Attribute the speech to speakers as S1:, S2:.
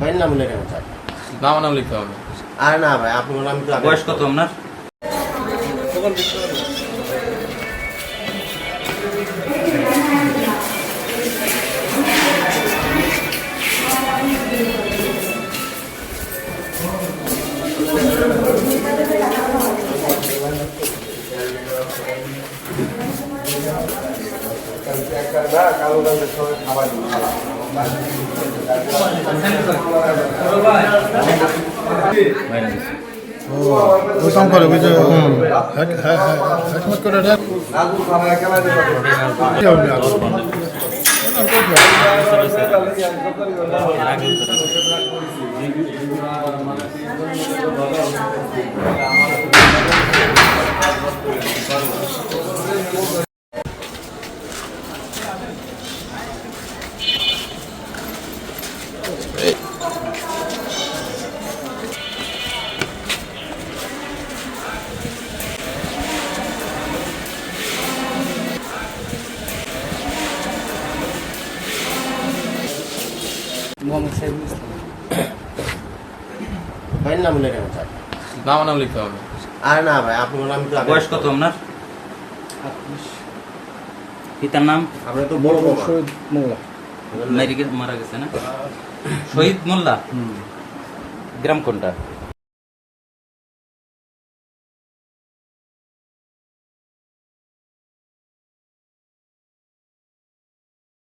S1: ভাইয়ের নাম লেখেন স্যার।
S2: আমার নাম লিখতে হবে।
S1: আর না ভাই, আপনার নাম তো
S3: বয়স কত আপনার?
S4: ওই কাম করে ওই যে হেকমত করে
S1: ভাইয়ের নাম লেখেন স্যার।
S2: আমার নাম লিখতে হবে।
S1: আর না ভাই, আপনার নাম তো
S3: বয়স কত আপনার? পিতার নাম?
S1: আপনার তো বড় বাবা।
S3: মারা গেছে না? শহীদ মোল্লা। গ্রাম কোনটা?